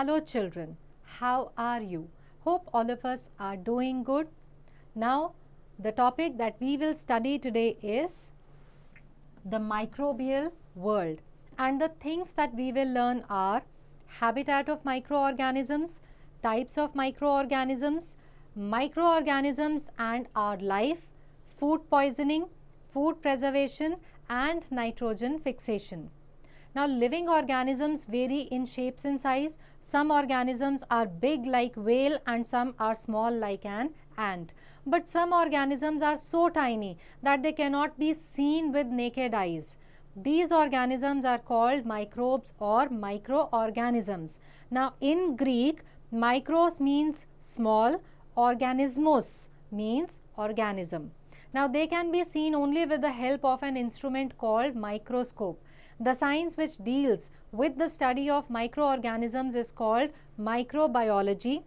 Hello children, how are you? Hope all of us are doing good. Now the topic that we will study today is the microbial world, and the things that we will learn are habitat of microorganisms, types of microorganisms, microorganisms and our life, food poisoning, food preservation and nitrogen fixation. Now living organisms vary in shapes and size. Some organisms are big like whale and some are small like an ant. But some organisms are so tiny that they cannot be seen with naked eyes. These organisms are called microbes or microorganisms. Now in Greek, micros means small, organismos means organism. Now they can be seen only with the help of an instrument called microscope. The science which deals with the study of microorganisms is called microbiology,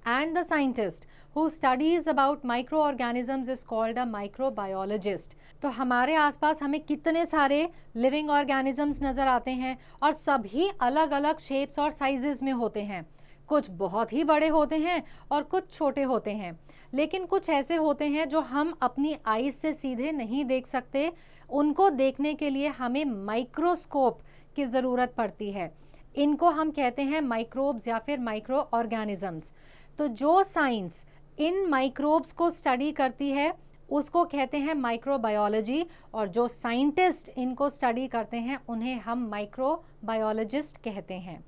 and the scientist who studies about microorganisms is called a microbiologist. तो हमारे आसपास हमें कितने सारे living organisms नज़र आते हैं और सभी अलग अलग शेप्स और साइजेस में होते हैं. कुछ बहुत ही बड़े होते हैं और कुछ छोटे होते हैं, लेकिन कुछ ऐसे होते हैं जो हम अपनी आईज से सीधे नहीं देख सकते. उनको देखने के लिए हमें माइक्रोस्कोप की ज़रूरत पड़ती है. इनको हम कहते हैं माइक्रोब्स या फिर माइक्रो ऑर्गेनिजम्स. तो जो साइंस इन माइक्रोब्स को स्टडी करती है उसको कहते हैं माइक्रोबायोलॉजी, और जो साइंटिस्ट इनको स्टडी करते हैं उन्हें हम माइक्रोबायोलॉजिस्ट कहते हैं.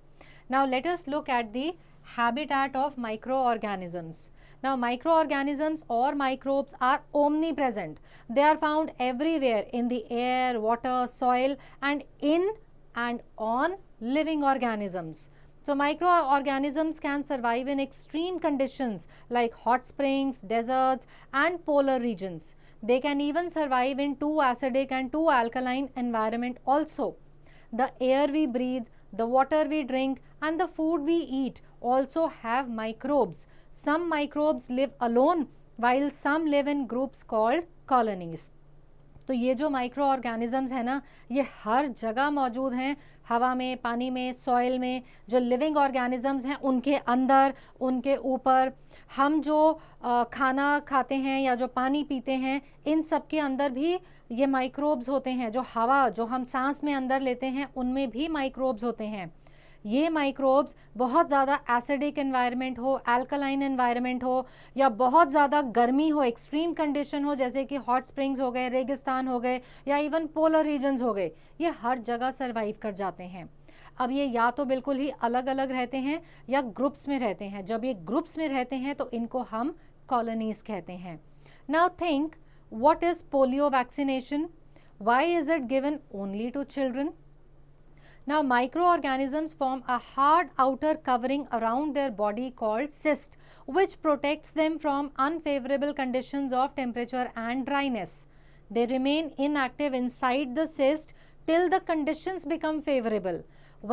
Now let us look at the habitat of microorganisms. Now microorganisms or microbes are omnipresent. They are found everywhere in the air, water, soil and in and on living organisms. So microorganisms can survive in extreme conditions like hot springs, deserts and polar regions. They can even survive in too acidic and too alkaline environment also. The air we breathe, the water we drink and the food we eat also have microbes. Some microbes live alone while some live in groups called colonies. तो ये जो micro organisms है ना, ये हर जगह मौजूद हैं, हवा में, पानी में, सॉइल में. जो लिविंग ऑर्गेनिजम्स हैं उनके अंदर, उनके ऊपर. हम जो खाना खाते हैं या जो पानी पीते हैं, इन सब के अंदर भी ये माइक्रोब्स होते हैं. जो हवा जो हम सांस में अंदर लेते हैं उनमें भी माइक्रोब्स होते हैं. ये माइक्रोब्स बहुत ज़्यादा एसिडिक एनवायरनमेंट हो, अल्कलाइन एनवायरनमेंट हो या बहुत ज़्यादा गर्मी हो, एक्सट्रीम कंडीशन हो जैसे कि हॉट स्प्रिंग्स हो गए, रेगिस्तान हो गए या इवन पोलर रीजन्स हो गए, ये हर जगह सर्वाइव कर जाते हैं. अब ये या तो बिल्कुल ही अलग अलग रहते हैं या ग्रुप्स में रहते हैं. जब ये ग्रुप्स में रहते हैं तो इनको हम कॉलोनीज कहते हैं. Now think, what is polio vaccination? Why is it given only to children? Now microorganisms form a hard outer covering around their body called cyst, which protects them from unfavorable conditions of temperature and dryness. They remain inactive inside the cyst till the conditions become favorable.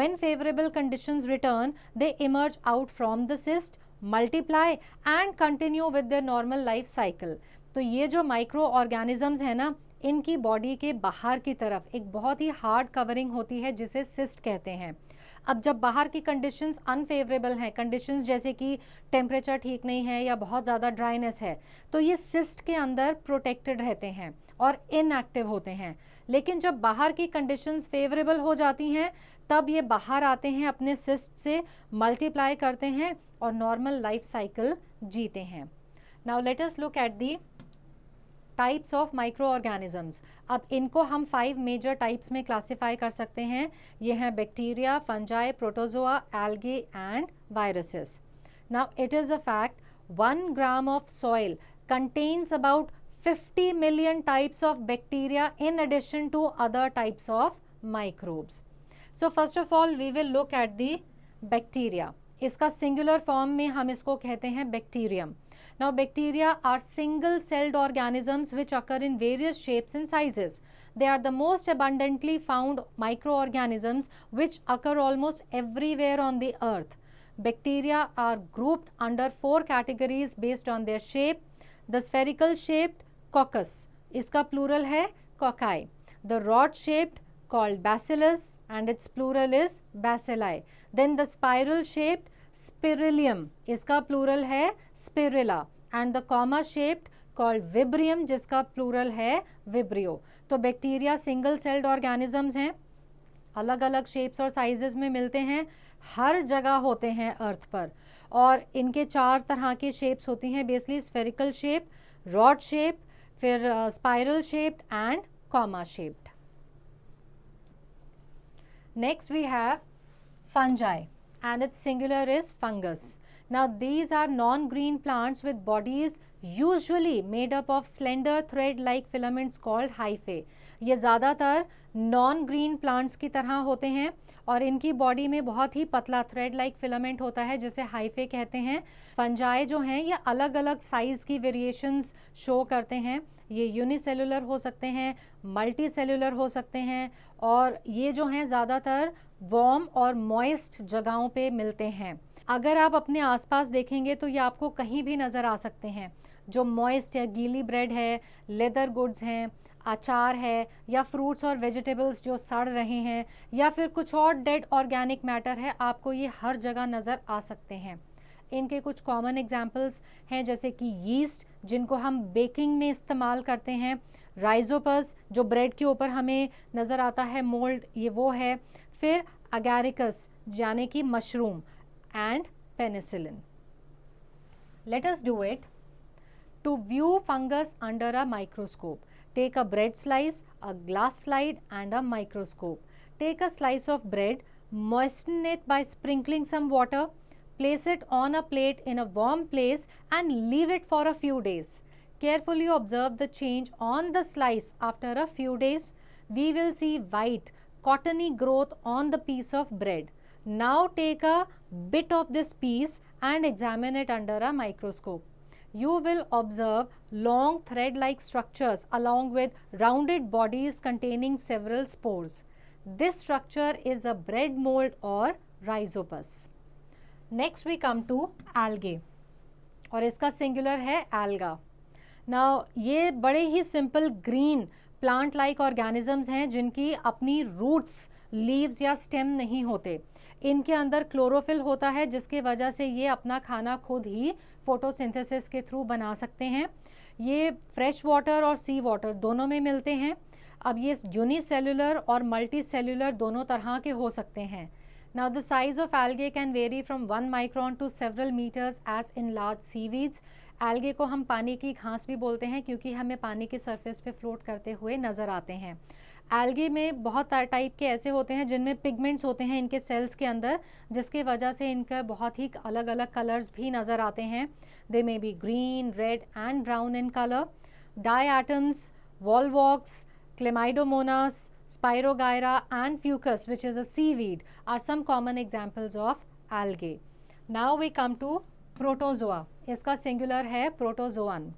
When favorable conditions return, they emerge out from the cyst, multiply and continue with their normal life cycle. तो ये जो microorganisms है ना, इनकी body के बाहर की तरफ एक बहुत ही हार्ड कवरिंग होती है जिसे सिस्ट कहते हैं. अब जब बाहर की कंडीशंस अनफेवरेबल हैं, कंडीशंस जैसे कि टेम्परेचर ठीक नहीं है या बहुत ज़्यादा ड्राइनेस है, तो ये सिस्ट के अंदर प्रोटेक्टेड रहते हैं और इनएक्टिव होते हैं. लेकिन जब बाहर की कंडीशंस फेवरेबल हो जाती हैं तब ये बाहर आते हैं, अपने सिस्ट से मल्टीप्लाई करते हैं और नॉर्मल लाइफ साइकिल जीते हैं. Now let us look at the types of micro organisms. अब इनको हम 5 मेजर टाइप्स में क्लासीफाई कर सकते हैं. ये हैं bacteria, fungi, protozoa, algae and viruses. Now it is a fact 1 gram of soil contains about 50 million types of bacteria in addition to other types of microbes. So first of all we will look at the bacteria. इसका singular form में हम इसको कहते हैं bacterium. Now bacteria are single-celled organisms which occur in various shapes and sizes. They are the most abundantly found microorganisms which occur almost everywhere on the earth. Bacteria are grouped under 4 categories based on their shape. The spherical shaped coccus, इसका plural है cocci. The rod shaped called bacillus and its plural is bacilli. Then the spiral shaped spirillum, इसका plural है spirilla, and the comma shaped called vibrium, जिसका plural है vibrio. तो bacteria single celled organisms हैं, अलग अलग shapes और sizes में मिलते हैं, हर जगह होते हैं अर्थ पर, और इनके 4 तरह के शेप्स होती हैं basically, spherical shape, rod shape, फिर spiral shaped and comma shaped. Next we have fungi and its singular is fungus. Now these are non-green plants with bodies usually made up of slender thread-like filaments called hyphae. ये ज़्यादातर non-green plants की तरह होते हैं और इनकी body में बहुत ही पतला thread-like filament होता है जिसे hyphae कहते हैं. Fungi जो हैं ये अलग अलग साइज़ की वेरिएशंस शो करते हैं. ये यूनिसेलुलर हो सकते हैं, मल्टी सेलुलर हो सकते हैं, और ये जो हैं ज़्यादातर वार्म और मॉइस्ट जगहों पे मिलते हैं. अगर आप अपने आसपास देखेंगे तो ये आपको कहीं भी नज़र आ सकते हैं. जो मॉइस्ट या गीली ब्रेड है, लेदर गुड्स हैं, अचार है, या फ्रूट्स और वेजिटेबल्स जो सड़ रहे हैं, या फिर कुछ और डेड ऑर्गेनिक मैटर है, आपको ये हर जगह नज़र आ सकते हैं. इनके कुछ कॉमन एग्जाम्पल्स हैं जैसे कि यीस्ट, जिनको हम बेकिंग में इस्तेमाल करते हैं, राइजोपस जो ब्रेड के ऊपर हमें नज़र आता है मोल्ड, ये वो है, फिर अगैरिकस यानी कि mushroom, and penicillin. Let us do it. To view fungus under a microscope, take a bread slice, a glass slide and a microscope. Take a slice of bread, moisten it by sprinkling some water, place it on a plate in a warm place and leave it for a few days. Carefully observe the change on the slice after a few days. We will see white, cottony growth on the piece of bread. Now take a bit of this piece and examine it under a microscope. You will observe long thread-like structures along with rounded bodies containing several spores. This structure is a bread mold or rhizopus. Next we come to algae और इसका singular है alga. Now ये बड़े ही simple green plant like organisms हैं जिनकी अपनी roots, leaves या stem नहीं होते. इनके अंदर क्लोरोफिल होता है जिसके वजह से ये अपना खाना खुद ही फोटोसिंथेसिस के थ्रू बना सकते हैं. ये फ्रेश वाटर और सी वाटर दोनों में मिलते हैं. अब ये यूनिसेलुलर और मल्टी सेलुलर दोनों तरह के हो सकते हैं. Now the size of algae can vary from 1 micron to several meters as in large seaweeds. algae को हम पानी की घास भी बोलते हैं क्योंकि हमें पानी के सरफेस पे फ्लोट करते हुए नज़र आते हैं. algae में बहुत टाइप के ऐसे होते हैं जिनमें पिगमेंट्स होते हैं इनके सेल्स के अंदर, जिसके वजह से इनका बहुत ही अलग अलग कलर्स भी नज़र आते हैं. They may be green, red and brown in colour. Diatoms, volvox, Chlamydomonas, Spirogyra and Fucus, which is a seaweed, are some common examples of algae. Now we come to Protozoa. इसका singular है Protozoan.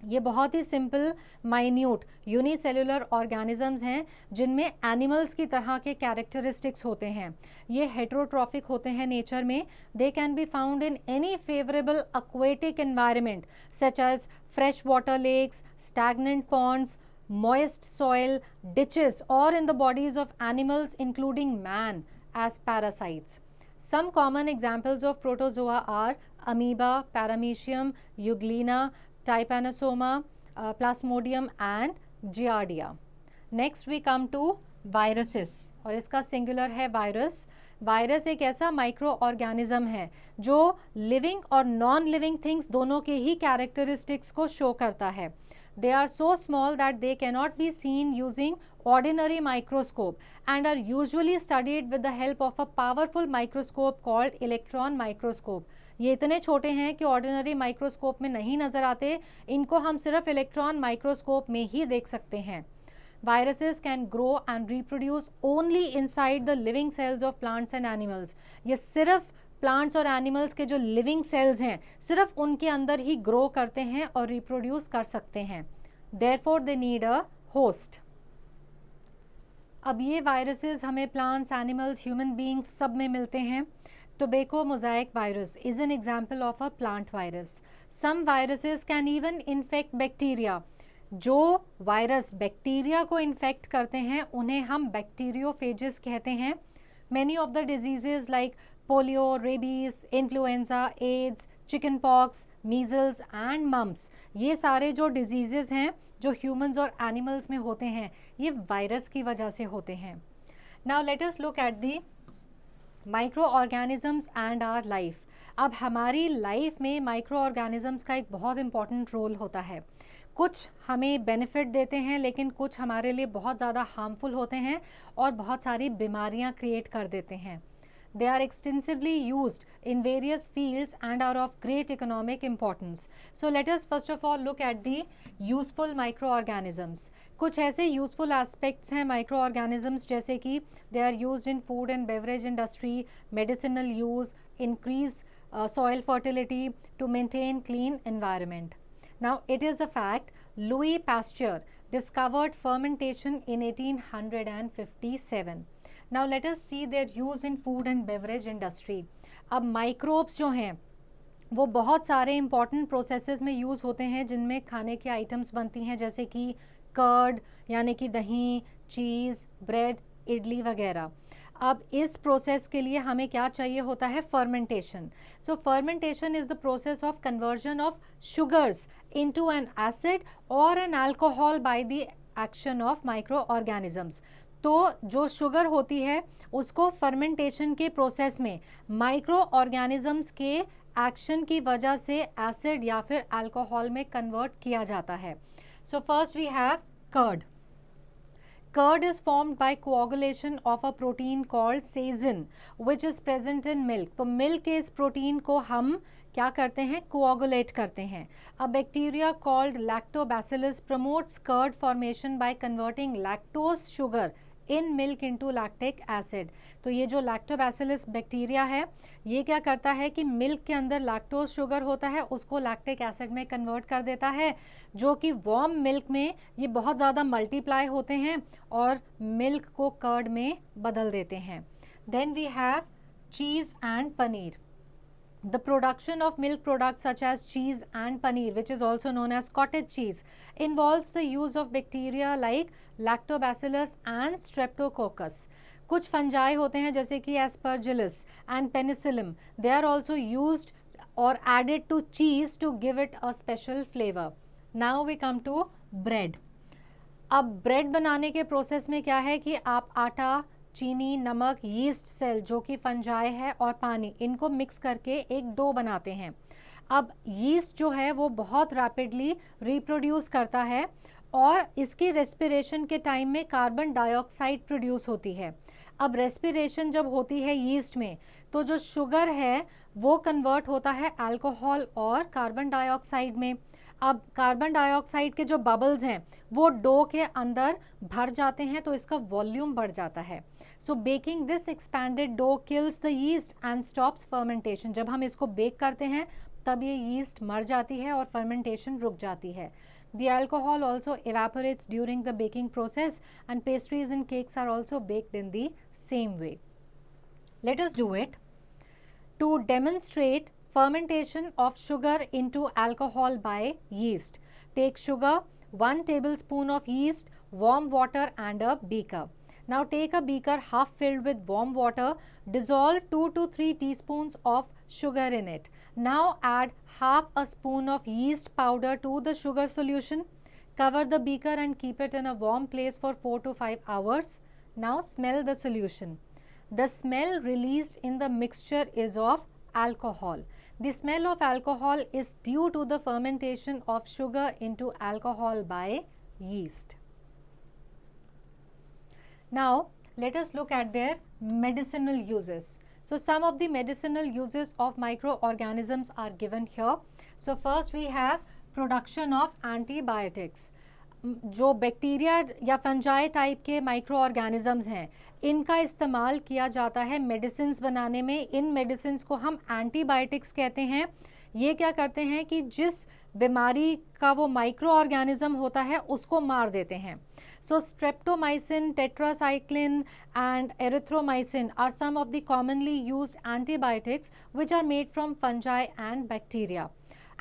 ये बहुत ही simple, minute, unicellular organisms हैं जिनमें animals की तरह के characteristics होते हैं. ये हेट्रोट्रॉफिक होते हैं नेचर में. They can be found in any favourable aquatic environment such as fresh water lakes, stagnant ponds, moist soil, ditches, or in the bodies of animals including man as parasites. Some common examples of protozoa are amoeba, paramecium, euglena, trypanosoma, plasmodium and giardia. Next we come to viruses और इसका singular है virus. Virus एक ऐसा micro organism है जो living और non living things दोनों के ही कैरेक्टरिस्टिक्स को शो करता है. They are so small that they cannot be seen using ordinary microscope and are usually studied with the help of a powerful microscope called electron microscope. ये इतने छोटे हैं कि ordinary microscope में नहीं नज़र आते, इनको हम सिर्फ electron microscope में ही देख सकते हैं. Viruses can grow and reproduce only inside the living cells of plants and animals. ये सिर्फ प्लांट्स और एनिमल्स के जो लिविंग सेल्स हैं सिर्फ उनके अंदर ही ग्रो करते हैं और रिप्रोड्यूस कर सकते हैं. Therefore they need a host. अब ये वायरसेस हमें प्लांट्स, एनिमल्स, ह्यूमन बींग्स सब में मिलते हैं. Tobacco mosaic virus is an example of a plant virus. Some viruses can even infect bacteria. जो वायरस बैक्टीरिया को इन्फेक्ट करते हैं उन्हें हम बैक्टीरियोफेजेस कहते हैं. Many of the diseases like polio, rabies, influenza, AIDS, chicken pox, measles and mumps, ये सारे जो diseases हैं जो humans और animals में होते हैं ये वायरस की वजह से होते हैं. Now let us look at the microorganisms and our life. अब हमारी लाइफ में माइक्रो ऑर्गेनिजम्स का एक बहुत इंपॉर्टेंट रोल होता है. कुछ हमें बेनिफिट देते हैं लेकिन कुछ हमारे लिए बहुत ज़्यादा हार्मफुल होते हैं और बहुत सारी बीमारियां क्रिएट कर देते हैं. They are extensively used in various fields and are of great economic importance. So let us first of all look at the useful microorganisms. कुछ ऐसे useful aspects हैं microorganisms जैसे कि they are used in food and beverage industry, medicinal use, increase soil fertility to maintain clean environment. Now it is a fact Louis Pasteur discovered fermentation in 1857. Now let us see their use in food and beverage industry. अब microbes जो हैं वो बहुत सारे important processes में use होते हैं जिनमें खाने के आइटम्स बनती हैं जैसे कि कर्ड यानी कि दही, चीज़, ब्रेड, इडली वगैरह. अब इस प्रोसेस के लिए हमें क्या चाहिए होता है? Fermentation. So fermentation is the process of conversion of sugars into an acid और an alcohol by the action of microorganisms. तो जो शुगर होती है उसको फर्मेंटेशन के प्रोसेस में माइक्रो ऑर्गेनिजम्स के एक्शन की वजह से एसिड या फिर अल्कोहल में कन्वर्ट किया जाता है. So first we have curd. Curd is formed by coagulation of a protein called casein which is present in milk. तो milk के इस प्रोटीन को हम क्या करते हैं? coagulate करते हैं. A bacteria called lactobacillus promotes curd formation by converting lactose sugar in milk into lactic acid. तो ये जो lactobacillus बैक्टीरिया है ये क्या करता है कि मिल्क के अंदर लैक्टोज शुगर होता है उसको लैक्टिक एसिड में कन्वर्ट कर देता है जो कि वार्म मिल्क में ये बहुत ज़्यादा मल्टीप्लाई होते हैं और मिल्क को कर्ड में बदल देते हैं. Then we have cheese and paneer. The production of milk products such as cheese and paneer, which is also known as cottage cheese, involves the use of bacteria like lactobacillus and streptococcus. कुछ fungi होते हैं जैसे कि aspergillus and penicillium. They are also used or added to cheese to give it a special flavor. Now we come to bread. अब bread बनाने के process में क्या है कि आप आटा, चीनी, नमक, यीस्ट सेल जो कि फंजाई है और पानी इनको मिक्स करके एक डो बनाते हैं. अब यीस्ट जो है वो बहुत रैपिडली रिप्रोड्यूस करता है और इसकी रेस्पिरेशन के टाइम में कार्बन डाइऑक्साइड प्रोड्यूस होती है. अब रेस्पिरेशन जब होती है यीस्ट में तो जो शुगर है वो कन्वर्ट होता है अल्कोहल और कार्बन डाइऑक्साइड में. अब कार्बन डाइऑक्साइड के जो बबल्स हैं वो डो के अंदर भर जाते हैं तो इसका वॉल्यूम बढ़ जाता है. So baking this expanded dough kills the yeast and stops fermentation. जब हम इसको बेक करते हैं तब ये यीस्ट मर जाती है और फर्मेंटेशन रुक जाती है. The alcohol also evaporates during the baking process and pastries and cakes are also baked in the same way. Let us do it. To demonstrate fermentation of sugar into alcohol by yeast, take sugar, 1 tablespoon of yeast, warm water and a beaker. Now take a beaker half filled with warm water, dissolve 2 to 3 teaspoons of sugar in it. Now add half a spoon of yeast powder to the sugar solution. Cover the beaker and keep it in a warm place for 4 to 5 hours. Now smell the solution. The smell released in the mixture is of alcohol. The smell of alcohol is due to the fermentation of sugar into alcohol by yeast. Now let us look at their medicinal uses. So some of the medicinal uses of microorganisms are given here. So first we have production of antibiotics. जो bacteria या fungi type के micro organisms हैं इनका इस्तेमाल किया जाता है medicines बनाने में. इन मेडिसिन्स को हम एंटीबायोटिक्स कहते हैं. ये क्या करते हैं कि जिस बीमारी का वो माइक्रो ऑर्गेनिज्म होता है उसको मार देते हैं. So streptomycin, tetracycline and erythromycin are some of the commonly used antibiotics which are made from fungi and bacteria.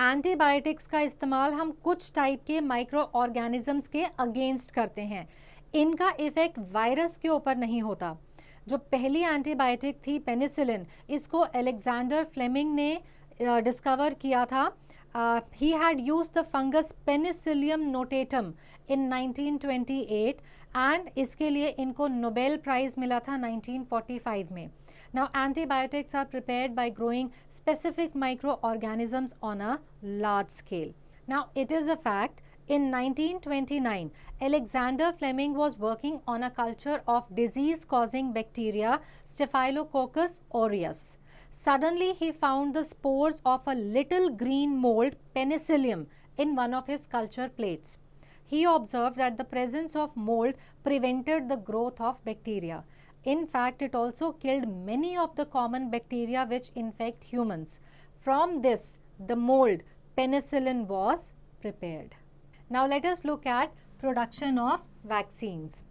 Antibiotics का इस्तेमाल हम कुछ टाइप के माइक्रो ऑर्गेनिजम्स के अगेंस्ट करते हैं। इनका इफेक्ट वायरस के ऊपर नहीं होता। जो पहली एंटीबायोटिक थी पेनिसिलिन, इसको अलेक्जेंडर फ्लेमिंग ने डिस्कवर किया था। He had used the fungus Penicillium notatum in 1928 and इसके लिए इनको नोबेल प्राइज मिला था 1945 में। Now antibiotics are prepared by growing specific microorganisms on a large scale. Now it is a fact, in 1929 Alexander Fleming was working on a culture of disease causing bacteria Staphylococcus aureus. Suddenly he found the spores of a little green mold Penicillium in one of his culture plates. He observed that the presence of mold prevented the growth of bacteria. In fact, it also killed many of the common bacteria which infect humans. From this, the mold penicillin was prepared. Now let us look at production of vaccines.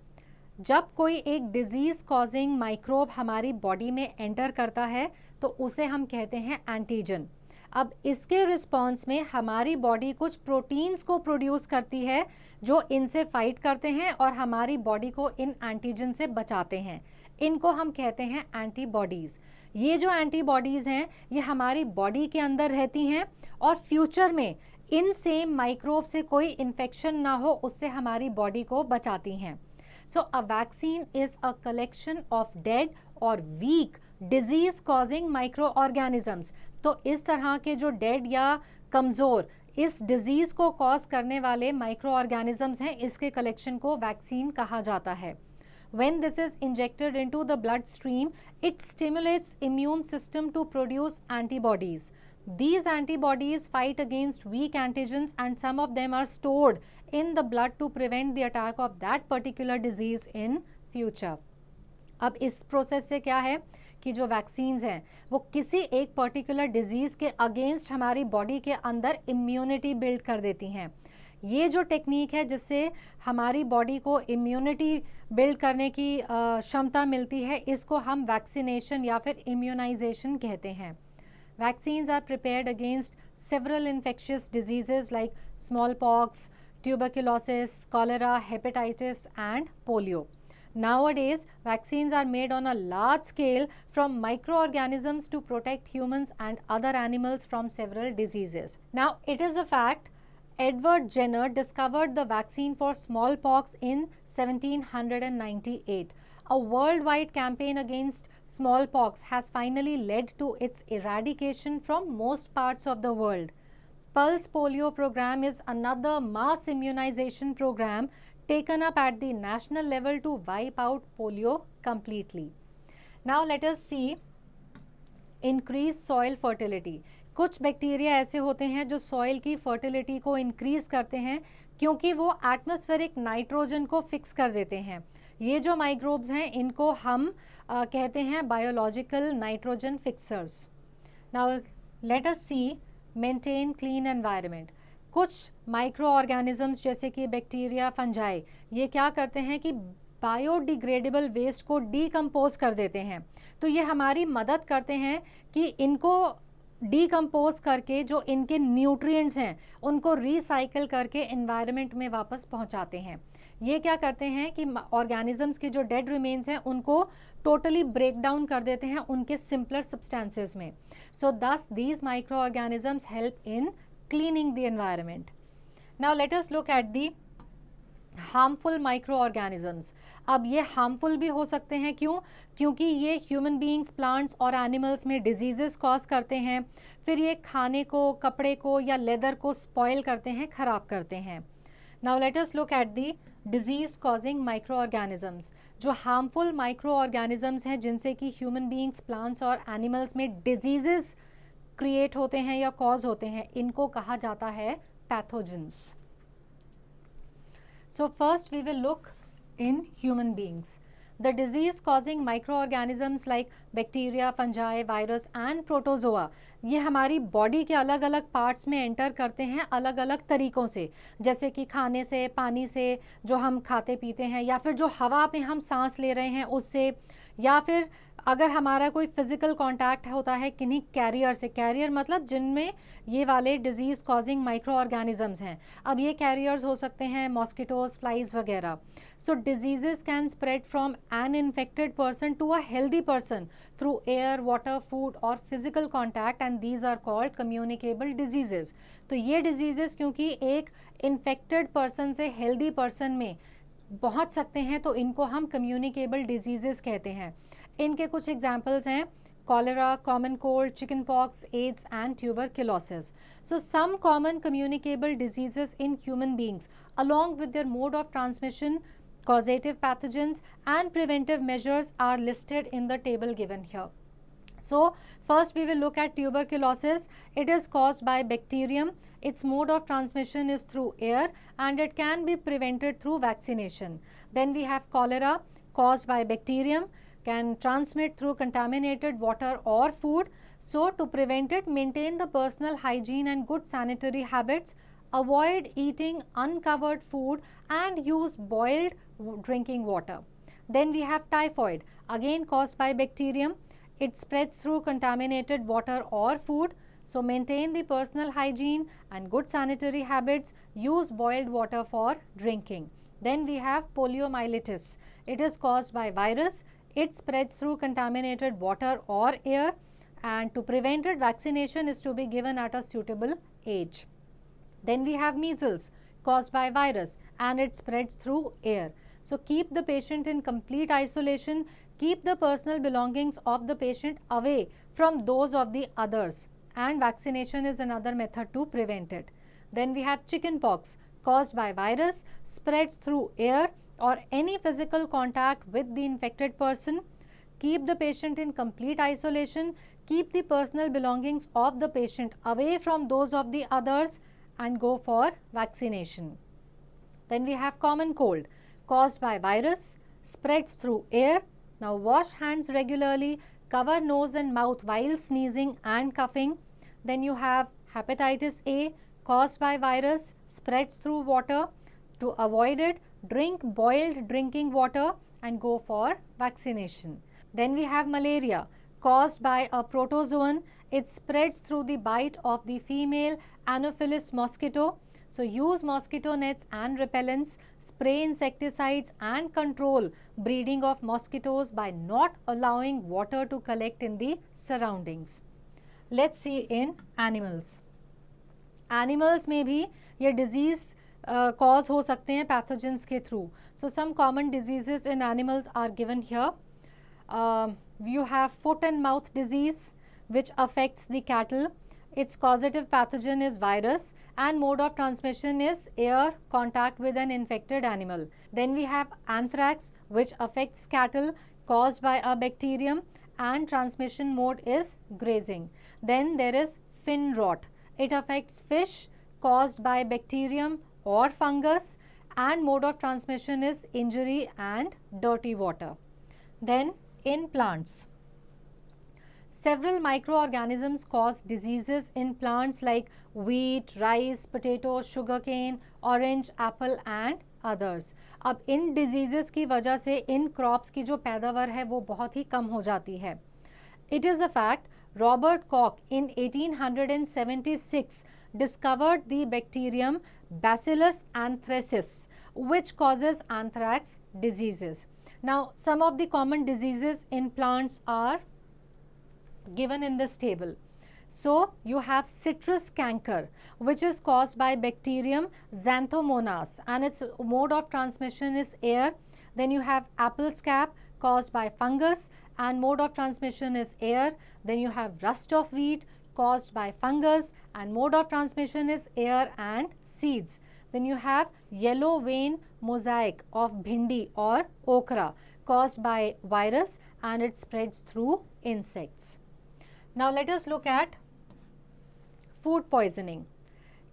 जब कोई एक disease causing microbe हमारी body में enter करता है तो उसे हम कहते हैं एंटीजन। अब इसके रिस्पॉन्स में हमारी बॉडी कुछ प्रोटीन्स को प्रोड्यूस करती है जो इनसे फाइट करते हैं और हमारी बॉडी को इन एंटीजन से बचाते हैं। इनको हम कहते हैं एंटीबॉडीज़। ये जो एंटीबॉडीज़ हैं ये हमारी बॉडी के अंदर रहती हैं और फ्यूचर में इन सेम माइक्रोब से कोई इन्फेक्शन ना हो उससे हमारी बॉडी को बचाती हैं। So a vaccine is a collection of dead or weak disease causing microorganisms. तो इस तरह के जो dead या कमज़ोर इस डिजीज़ को कॉज करने वाले माइक्रो ऑर्गेनिजम्स हैं, इसके कलेक्शन को वैक्सीन कहा जाता है। When this is injected into the bloodstream, it stimulates immune system to produce antibodies. These antibodies fight against weak antigens and some of them are stored in the blood to prevent the attack of that particular disease in future. अब इस process से क्या है कि जो vaccines हैं वो किसी एक पर्टिकुलर डिजीज़ के अगेंस्ट हमारी बॉडी के अंदर इम्यूनिटी बिल्ड कर देती हैं। ये जो टेक्निक है जिससे हमारी बॉडी को इम्यूनिटी बिल्ड करने की क्षमता मिलती है, इसको हम वैक्सीनेशन या फिर इम्यूनाइजेशन कहते हैं। Vaccines are prepared against several infectious diseases like smallpox, tuberculosis, cholera, hepatitis and polio. Nowadays, vaccines are made on a large scale from microorganisms to protect humans and other animals from several diseases. Now, it is a fact, Edward Jenner discovered the vaccine for smallpox in 1798. A worldwide campaign against smallpox has finally led to its eradication from most parts of the world. Pulse polio program is another mass immunization program taken up at the national level to wipe out polio completely. Now let us see increase soil fertility. कुछ bacteria ऐसे होते हैं जो soil की fertility को increase करते हैं क्योंकि वो एटमॉस्फेरिक नाइट्रोजन को फिक्स कर देते हैं। ये जो माइक्रोब्स हैं इनको हम कहते हैं biological nitrogen fixers. Now let us see maintain clean environment. कुछ माइक्रो ऑर्गेनिजम्स जैसे कि बैक्टीरिया, फंजाई, ये क्या करते हैं कि बायोडिग्रेडेबल वेस्ट को डीकम्पोज कर देते हैं। तो ये हमारी मदद करते हैं कि इनको डीकम्पोज करके जो इनके न्यूट्रिएंट्स हैं उनको रिसाइकिल करके एनवायरनमेंट में वापस पहुंचाते हैं। ये क्या करते हैं कि ऑर्गेनिजम्स के जो डेड रिमेन्स हैं उनको टोटली ब्रेक डाउन कर देते हैं उनके सिंपलर सब्सटेंसेस में। सो दस these micro organisms help in cleaning the environment. Now let us look at the harmful micro organisms. अब ये हार्मफुल भी हो सकते हैं, क्यों? क्योंकि ये ह्यूमन बीइंग्स, प्लांट्स और एनिमल्स में डिजीजेस कॉज करते हैं। फिर ये खाने को, कपड़े को या लेदर को स्पॉइल करते हैं, ख़राब करते हैं। Now let us look at the disease causing micro organisms. जो हार्मफुल माइक्रो ऑर्गेनिजम्स हैं जिनसे कि ह्यूमन बीइंग्स, प्लांट्स और एनिमल्स में डिजीजेस क्रिएट होते हैं या कॉज होते हैं, इनको कहा जाता है pathogens. So first we will look in human beings. The disease causing micro organisms like bacteria, fungi, virus and protozoa, ये हमारी बॉडी के अलग अलग पार्ट्स में एंटर करते हैं अलग अलग तरीक़ों से, जैसे कि खाने से, पानी से जो हम खाते पीते हैं, या फिर जो हवा में हम सांस ले रहे हैं उससे, या फिर अगर हमारा कोई फिजिकल कांटेक्ट होता है किन्हीं कैरियर से, कैरियर मतलब जिनमें ये वाले डिजीज़ कॉजिंग माइक्रो ऑर्गेनिजम्स हैं। अब ये कैरियर्स हो सकते हैं मॉस्किटोज, फ्लाइज वगैरह। So diseases can spread from an infected person to a healthy person through air, water, food और physical contact, and these are called communicable diseases. तो ये डिजीजेस क्योंकि एक इन्फेक्टेड पर्सन से हेल्दी पर्सन में पहुंच सकते हैं तो इनको हम कम्युनिकेबल डिजीजेस कहते हैं। इनके कुछ एग्जाम्पल्स हैं cholera, common cold, chicken pox, AIDS and tuberculosis. So some common communicable diseases in human beings along with their mode of transmission, causative pathogens and preventive measures are listed in the table given here. So first we will look at tuberculosis. It is caused by bacterium. Its mode of transmission is through air and it can be prevented through vaccination. Then we have cholera caused by bacterium, can transmit through contaminated water or food. So to prevent it, maintain the personal hygiene and good sanitary habits. Avoid eating uncovered food and use boiled drinking water. Then we have typhoid, again caused by bacterium. It spreads through contaminated water or food. So maintain the personal hygiene and good sanitary habits. Use boiled water for drinking. Then we have poliomyelitis. It is caused by virus. It spreads through contaminated water or air, and to prevent it, vaccination is to be given at a suitable age. Then we have measles caused by virus and it spreads through air. So keep the patient in complete isolation. Keep the personal belongings of the patient away from those of the others, and vaccination is another method to prevent it. Then we have chicken pox caused by virus, spreads through air or any physical contact with the infected person. Keep the patient in complete isolation. Keep the personal belongings of the patient away from those of the others and go for vaccination. Then we have common cold caused by virus, spreads through air. Now wash hands regularly, cover nose and mouth while sneezing and coughing. Then you have hepatitis A caused by virus, spreads through water. To avoid it, drink boiled drinking water and go for vaccination. Then we have malaria caused by a protozoan. It spreads through the bite of the female Anopheles mosquito. So use mosquito nets and repellents, spray insecticides and control breeding of mosquitoes by not allowing water to collect in the surroundings. Let's see in animals. Animals में भी ये disease cause हो सकते हैं pathogens के through. So some common diseases in animals are given here. You have foot and mouth disease which affects the cattle. Its causative pathogen is virus and mode of transmission is air contact with an infected animal. Then we have anthrax which affects cattle caused by a bacterium and transmission mode is grazing. Then there is fin rot. It affects fish caused by bacterium or fungus and mode of transmission is injury and dirty water. Then in plants, several microorganisms cause diseases in plants like wheat, rice, potato, sugarcane, orange, apple and others. अब इन diseases की वजह से इन crops की जो पैदावार है वो बहुत ही कम हो जाती है. It is a fact. Robert Koch in 1876 discovered the bacterium Bacillus anthracis which causes anthrax diseases. Now some of the common diseases in plants are given in this table. So you have citrus canker which is caused by bacterium Xanthomonas and its mode of transmission is air. Then you have apple scab caused by fungus and mode of transmission is air. Then you have rust of wheat caused by fungus and mode of transmission is air and seeds. Then you have yellow vein mosaic of bhindi or okra caused by virus and it spreads through insects. Now let us look at food poisoning.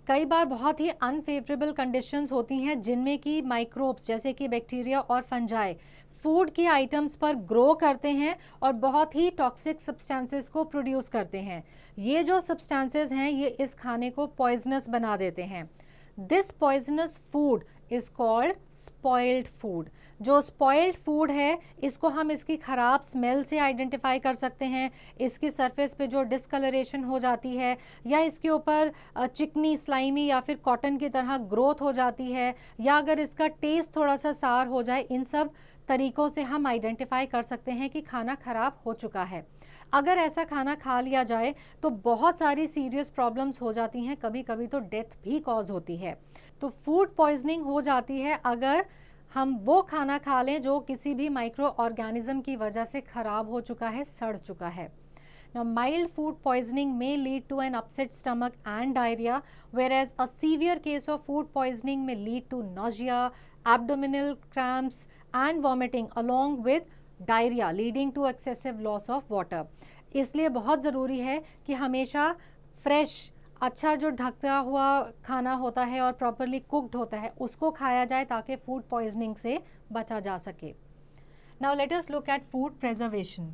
कई बार बहुत ही unfavourable conditions होती हैं जिनमें कि microbes जैसे कि bacteria और fungi food की आइटम्स पर ग्रो करते हैं और बहुत ही टॉक्सिक सब्सटेंसेस को प्रोड्यूस करते हैं। ये जो सब्सटेंसेस हैं ये इस खाने को पॉइजनस बना देते हैं। This poisonous food is called spoiled food. जो स्पॉइल्ड फूड है इसको हम इसकी खराब स्मेल से आइडेंटिफाई कर सकते हैं, इसकी सरफेस पे जो डिस्कलरेशन हो जाती है या इसके ऊपर चिकनी स्लाइमी या फिर कॉटन की तरह ग्रोथ हो जाती है, या अगर इसका टेस्ट थोड़ा सा सार हो जाए, इन सब तरीकों से हम आइडेंटिफाई कर सकते हैं कि खाना खराब हो चुका है। अगर ऐसा खाना खा लिया जाए तो बहुत सारी सीरियस प्रॉब्लम्स हो जाती हैं, कभी कभी तो डेथ भी कॉज होती है। तो फूड पॉइजनिंग हो जाती है अगर हम वो खाना खा लें जो किसी भी माइक्रो ऑर्गेनिज्म की वजह से खराब हो चुका है, सड़ चुका है। Now, mild food poisoning may lead to an upset stomach and diarrhea, whereas a severe case of food poisoning may lead to nausea, abdominal cramps and vomiting along with diarrhea leading to excessive loss of water. इसलिए बहुत ज़रूरी है कि हमेशा fresh, अच्छा जो ढका हुआ खाना होता है और प्रॉपरली कुक्ड होता है उसको खाया जाए ताकि फूड पॉइजनिंग से बचा जा सके। Now let us look at food preservation.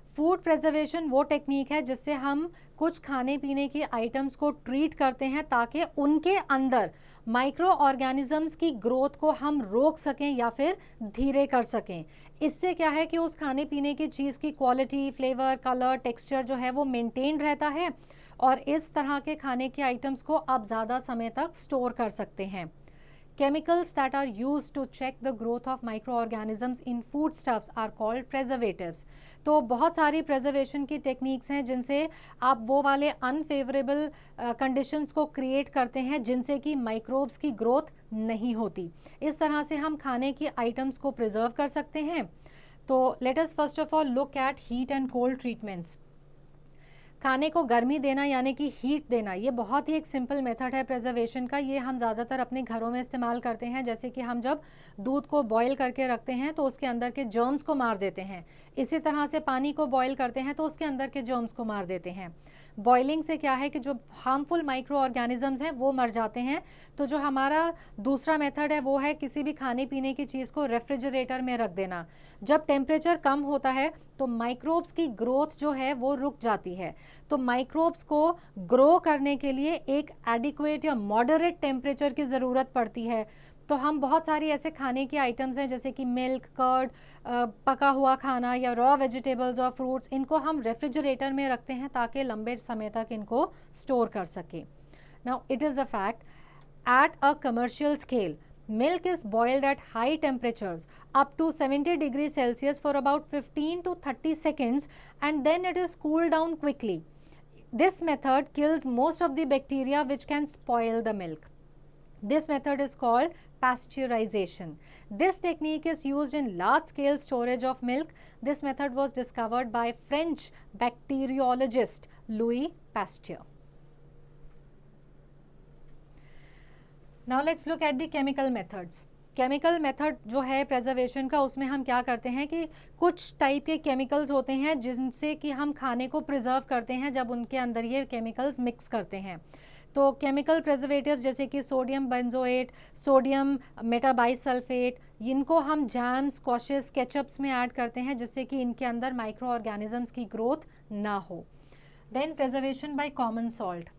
Food preservation वो टेक्निक है जिससे हम कुछ खाने पीने की आइटम्स को ट्रीट करते हैं ताकि उनके अंदर माइक्रो ऑर्गेनिजम्स की ग्रोथ को हम रोक सकें या फिर धीरे कर सकें। इससे क्या है कि उस खाने पीने की चीज़ की क्वालिटी, फ्लेवर, कलर, टेक्सचर जो है वो मेंटेन रहता है और इस तरह के खाने के आइटम्स को आप ज़्यादा समय तक स्टोर कर सकते हैं। Chemicals that are used to check the growth of microorganisms in foodstuffs are called preservatives. तो बहुत सारी preservation की techniques हैं जिनसे आप वो वाले unfavorable conditions को create करते हैं जिनसे कि microbes की growth नहीं होती। इस तरह से हम खाने की items को preserve कर सकते हैं। तो let us first of all look at heat and cold treatments. खाने को गर्मी देना यानी कि हीट देना, ये बहुत ही एक सिंपल मेथड है प्रिजर्वेशन का। ये हम ज़्यादातर अपने घरों में इस्तेमाल करते हैं। जैसे कि हम जब दूध को बॉईल करके रखते हैं तो उसके अंदर के जर्म्स को मार देते हैं, इसी तरह से पानी को बॉईल करते हैं तो उसके अंदर के जर्म्स को मार देते हैं। बॉइलिंग से क्या है कि जो हार्मफुल माइक्रो ऑर्गेनिजम्स हैं वो मर जाते हैं। तो जो हमारा दूसरा मेथड है वो है किसी भी खाने पीने की चीज़ को रेफ्रिजरेटर में रख देना। जब टेम्परेचर कम होता है तो माइक्रोब्स की ग्रोथ जो है वो रुक जाती है। तो माइक्रोब्स को ग्रो करने के लिए एक एडिक्वेट या मॉडरेट टेम्परेचर की ज़रूरत पड़ती है। तो हम बहुत सारी ऐसे खाने के आइटम्स हैं जैसे कि मिल्क, कर्ड, पका हुआ खाना या रॉ वेजिटेबल्स और फ्रूट्स, इनको हम रेफ्रिजरेटर में रखते हैं ताकि लंबे समय तक इनको स्टोर कर सके। Now it is a fact, at a commercial scale milk is boiled at high temperatures up to 70 degrees Celsius for about 15 to 30 seconds and then it is cooled down quickly. This method kills most of the bacteria which can spoil the milk. This method is called pasteurization. This technique is used in large scale storage of milk. This method was discovered by French bacteriologist Louis Pasteur. Now let's look at the chemical methods. Chemical method जो है preservation का, उसमें हम क्या करते हैं कि कुछ टाइप के केमिकल्स होते हैं जिनसे कि हम खाने को प्रिजर्व करते हैं जब उनके अंदर ये केमिकल्स मिक्स करते हैं। तो केमिकल प्रिजर्वेटिव्स जैसे कि सोडियम बेंजोएट, सोडियम मेटाबाइसल्फेट, इनको हम जैम, स्क्वॉशेस, केचप्स में ऐड करते हैं जिससे कि इनके अंदर माइक्रो ऑर्गेनिजम्स की ग्रोथ ना हो। Then preservation by common salt,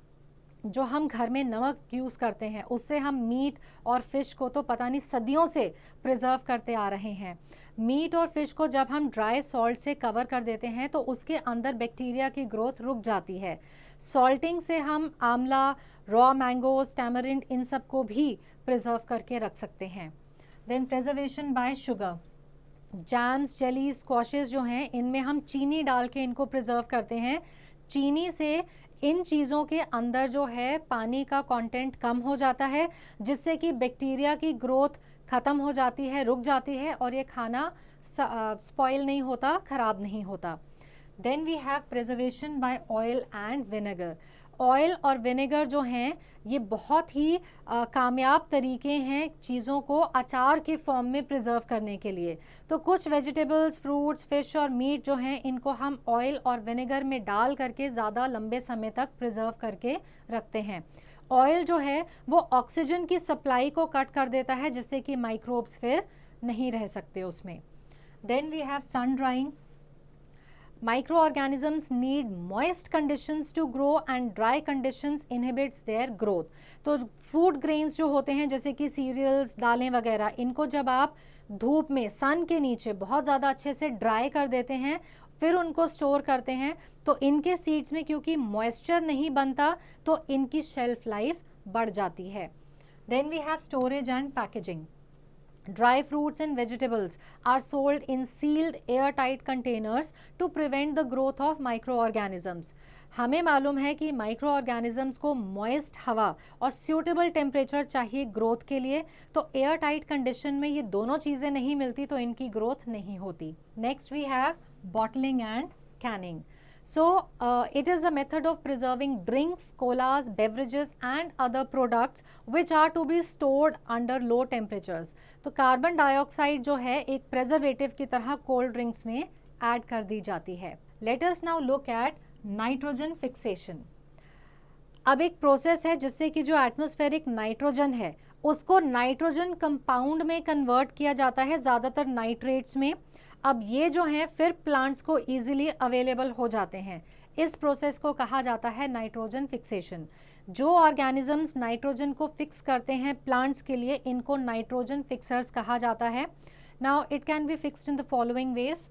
जो हम घर में नमक यूज़ करते हैं उससे हम मीट और फिश को तो पता नहीं सदियों से प्रिजर्व करते आ रहे हैं। मीट और फिश को जब हम ड्राई सॉल्ट से कवर कर देते हैं तो उसके अंदर बैक्टीरिया की ग्रोथ रुक जाती है। सॉल्टिंग से हम आंवला, रॉ मैंगोज, टैमरिंड, इन सब को भी प्रिजर्व करके रख सकते हैं। Then preservation by sugar, jams, jelly, squashes जो हैं इनमें हम चीनी डाल के इनको प्रिजर्व करते हैं। चीनी से इन चीज़ों के अंदर जो है पानी का कंटेंट कम हो जाता है जिससे कि बैक्टीरिया की ग्रोथ ख़त्म हो जाती है, रुक जाती है और ये खाना स्पॉइल नहीं होता, ख़राब नहीं होता। Then we have preservation by oil and vinegar. Oil और विनेगर जो हैं ये बहुत ही कामयाब तरीके हैं चीज़ों को अचार के फॉर्म में प्रिजर्व करने के लिए। तो कुछ वेजिटेबल्स, फ्रूट्स, फिश और मीट जो हैं इनको हम ऑयल और विनेगर में डाल करके ज़्यादा लंबे समय तक प्रिजर्व करके रखते हैं। ऑयल जो है वो ऑक्सीजन की सप्लाई को कट कर देता है, जिससे कि माइक्रोब्स फिर नहीं रह सकते उसमें। Then we have sun drying. Microorganisms need moist conditions to grow and dry conditions inhibits their growth. तो फूड ग्रेन्स जो होते हैं जैसे कि सीरियल्स, दालें वगैरह, इनको जब आप धूप में सन के नीचे बहुत ज़्यादा अच्छे से ड्राई कर देते हैं, फिर उनको स्टोर करते हैं, तो इनके सीड्स में क्योंकि मॉइस्चर नहीं बनता तो इनकी शेल्फ लाइफ बढ़ जाती है। Then we have storage and packaging. Dry fruits and vegetables are sold in sealed airtight containers to prevent the growth of microorganisms. हमें मालूम है कि माइक्रोऑर्गेनिजम्स को मॉइस्ट हवा और सूटेबल टेम्परेचर चाहिए ग्रोथ के लिए, तो एयर टाइट कंडीशन में ये दोनों चीज़ें नहीं मिलती तो इनकी ग्रोथ नहीं होती। Next we have bottling and canning. So it is a method of preserving drinks, colas, beverages and other products which are to be stored under low temperatures. तो कार्बन डाइऑक्साइड जो है एक प्रेजर्वेटिव की तरह cold drinks में add कर दी जाती है। Let us now look at nitrogen fixation. अब एक प्रोसेस है जिससे कि जो एटमॉस्फेरिक नाइट्रोजन है उसको नाइट्रोजन कंपाउंड में कन्वर्ट किया जाता है, ज़्यादातर नाइट्रेट्स में। अब ये जो हैं फिर प्लांट्स को इजीली अवेलेबल हो जाते हैं। इस प्रोसेस को कहा जाता है नाइट्रोजन फिक्सेशन। जो ऑर्गेनिजम्स नाइट्रोजन को फिक्स करते हैं प्लांट्स के लिए, इनको नाइट्रोजन फिक्सर्स कहा जाता है। Now it can be fixed in the following veg.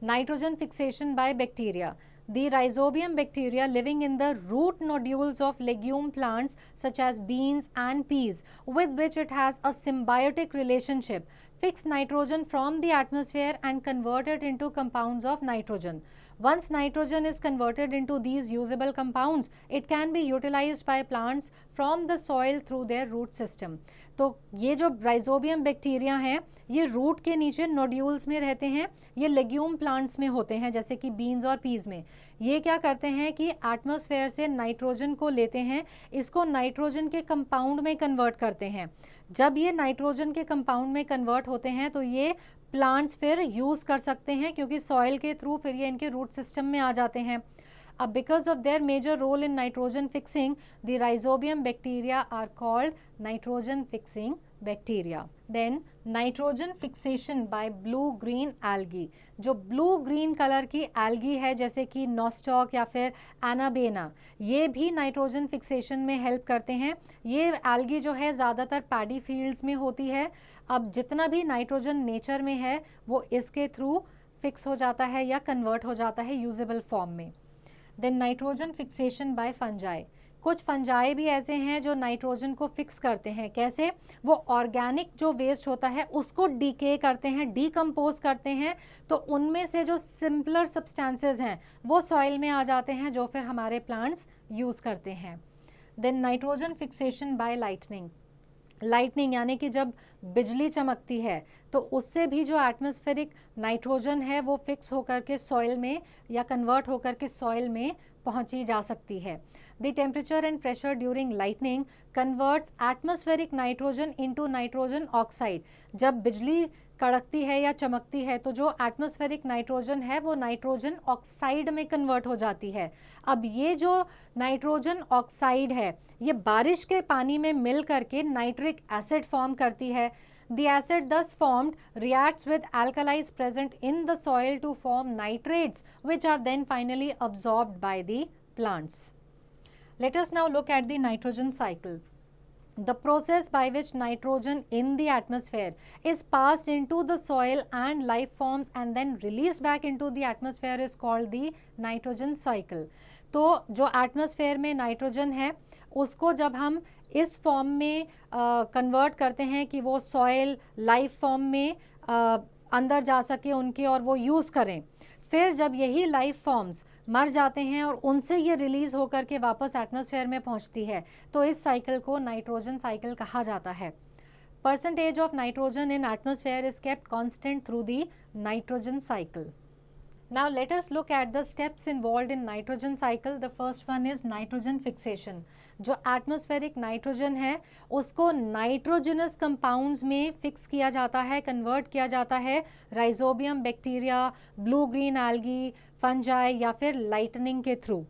Nitrogen fixation by bacteria. The rhizobium bacteria living in the root nodules of legume plants such as beans and peas, with which it has a symbiotic relationship, fix nitrogen from the atmosphere and convert it into compounds of nitrogen. Once nitrogen is converted into these usable compounds, it can be utilized by plants from the soil through their root system. तो ये जो rhizobium bacteria हैं ये root के नीचे nodules में रहते हैं, ये लेग्यूम प्लांट्स में होते हैं जैसे कि बीन्स और पीज में। ये क्या करते हैं कि एटमॉस्फेयर से नाइट्रोजन को लेते हैं, इसको नाइट्रोजन के कंपाउंड में कन्वर्ट करते हैं। जब ये नाइट्रोजन के कंपाउंड में कन्वर्ट होते हैं तो ये प्लांट्स फिर यूज़ कर सकते हैं क्योंकि सॉइल के थ्रू फिर ये इनके रूट सिस्टम में आ जाते हैं। अब because of their major role in nitrogen fixing, the rhizobium bacteria are called nitrogen fixing bacteria. Then nitrogen fixation by blue green algae. जो ब्लू ग्रीन कलर की एल्गी है जैसे कि नॉस्टॉक या फिर एनाबेना, ये भी नाइट्रोजन फिक्सेशन में हेल्प करते हैं. ये एल्गी जो है ज़्यादातर पैडी फील्ड्स में होती है. अब जितना भी नाइट्रोजन नेचर में है वो इसके थ्रू फिक्स हो जाता है या कन्वर्ट हो जाता है यूजेबल फॉर्म में. Then nitrogen fixation by fungi. कुछ फंजाई भी ऐसे हैं जो नाइट्रोजन को फिक्स करते हैं. कैसे? वो ऑर्गेनिक जो वेस्ट होता है उसको डीके करते हैं, डीकम्पोज करते हैं, तो उनमें से जो सिंपलर सब्सटेंसेस हैं वो सॉइल में आ जाते हैं जो फिर हमारे प्लांट्स यूज़ करते हैं. Then nitrogen fixation by lightning. Lightning यानी कि जब बिजली चमकती है तो उससे भी जो एटमॉस्फेरिक नाइट्रोजन है वो फिक्स होकर के सॉइल में या कन्वर्ट होकर के सॉइल में पहुंची जा सकती है. The temperature and pressure during lightning converts atmospheric nitrogen into nitrogen oxide. जब बिजली कड़कती है या चमकती है तो जो एटमॉस्फेरिक नाइट्रोजन है वो नाइट्रोजन ऑक्साइड में कन्वर्ट हो जाती है. अब ये जो नाइट्रोजन ऑक्साइड है ये बारिश के पानी में मिल करके नाइट्रिक एसिड फॉर्म करती है. The acid thus formed reacts with alkalis present in the soil to form nitrates, which are then finally absorbed by the plants. Let us now look at the nitrogen cycle. The process by which nitrogen in the atmosphere is passed into the soil and life forms and then released back into the atmosphere is called the nitrogen cycle. तो जो atmosphere में nitrogen है उसको जब हम इस form में convert करते हैं कि वो सॉइल लाइफ फॉर्म में अंदर जा सके उनके और वो यूज़ करें, फिर जब यही लाइफ फॉर्म्स मर जाते हैं और उनसे ये रिलीज़ होकर के वापस एटमॉस्फेयर में पहुंचती है तो इस साइकिल को नाइट्रोजन साइकिल कहा जाता है. Percentage of nitrogen in atmosphere is kept constant through the nitrogen cycle. Now let us look at the steps involved in nitrogen cycle. The first one is nitrogen fixation. जो atmospheric nitrogen है उसको nitrogenous compounds में fix किया जाता है, convert किया जाता है rhizobium bacteria, blue green algae, fungi या फिर lightning के through.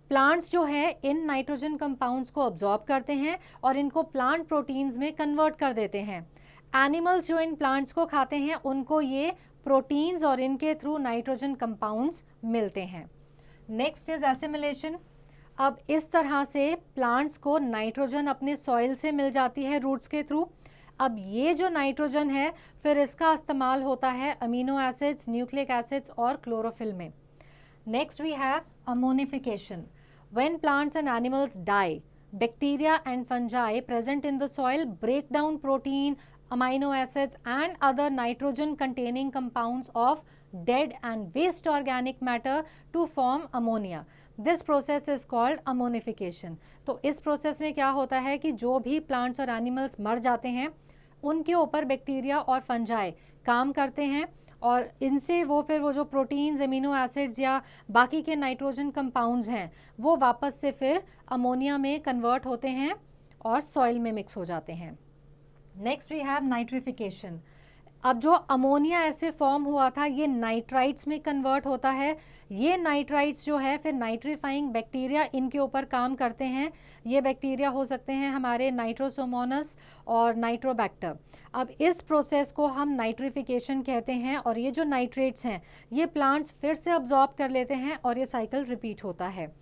प्लांट्स जो है इन नाइट्रोजन कंपाउंड्स को अब्जॉर्ब करते हैं और इनको प्लांट प्रोटीन्स में कन्वर्ट कर देते हैं। एनिमल्स जो इन प्लांट्स को खाते हैं उनको ये प्रोटीन्स और इनके थ्रू नाइट्रोजन कंपाउंड्स मिलते हैं। Next is assimilation. अब इस तरह से प्लांट्स को नाइट्रोजन अपने सॉइल से मिल जाती है रूट्स के थ्रू। अब ये जो नाइट्रोजन है फिर इसका इस्तेमाल होता है अमीनो एसिड्स, न्यूक्लिक एसिड्स और क्लोरोफिल में। Next we have ammonification. When plants and animals die, bacteria and fungi present in the soil break down protein, amino acids and other nitrogen containing compounds of dead and waste organic matter to form ammonia. This process is called ammonification. तो इस process में क्या होता है कि जो भी plants और एनिमल्स मर जाते हैं उनके ऊपर बैक्टीरिया और फंजाई काम करते हैं और इनसे वो फिर वो जो प्रोटीन्स, एमिनो एसिड्स या बाकी के नाइट्रोजन कंपाउंड्स हैं वो वापस से फिर अमोनिया में कन्वर्ट होते हैं और सॉइल में मिक्स हो जाते हैं। Next we have nitrification. अब जो अमोनिया ऐसे फॉर्म हुआ था ये नाइट्राइट्स में कन्वर्ट होता है। ये नाइट्राइट्स जो है फिर नाइट्रीफाइंग बैक्टीरिया इनके ऊपर काम करते हैं। ये बैक्टीरिया हो सकते हैं हमारे नाइट्रोसोमोनस और नाइट्रोबैक्टर। अब इस प्रोसेस को हम नाइट्रिफिकेशन कहते हैं और ये जो नाइट्रेट्स हैं ये प्लांट्स फिर से अब्जॉर्ब कर लेते हैं और ये साइकिल रिपीट होता है।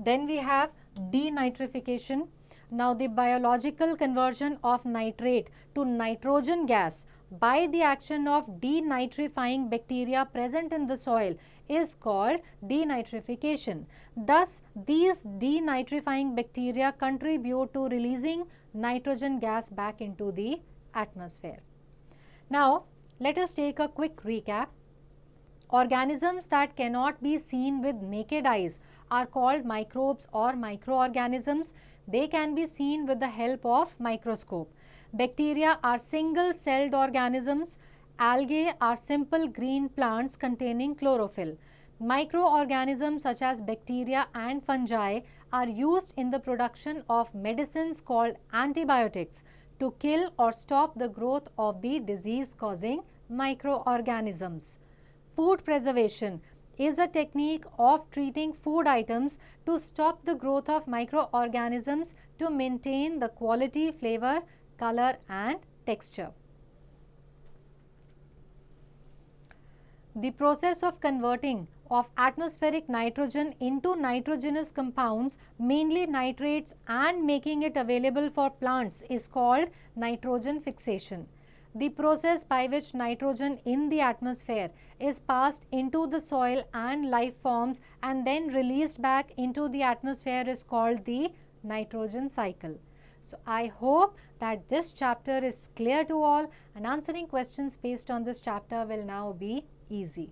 Then we have denitrification. Now the biological conversion of nitrate to nitrogen gas by the action of denitrifying bacteria present in the soil is called denitrification. Thus, these denitrifying bacteria contribute to releasing nitrogen gas back into the atmosphere. Now, let us take a quick recap. Organisms that cannot be seen with naked eyes are called microbes or microorganisms. They can be seen with the help of microscope. Bacteria are single-celled organisms. Algae are simple green plants containing chlorophyll. Microorganisms such as bacteria and fungi are used in the production of medicines called antibiotics to kill or stop the growth of the disease-causing microorganisms. Food preservation is a technique of treating food items to stop the growth of microorganisms to maintain the quality, flavor, color and texture. The process of converting of atmospheric nitrogen into nitrogenous compounds, mainly nitrates, and making it available for plants is called nitrogen fixation. The process by which nitrogen in the atmosphere is passed into the soil and life forms and then released back into the atmosphere is called the nitrogen cycle. So, I hope that this chapter is clear to all and answering questions based on this chapter will now be easy.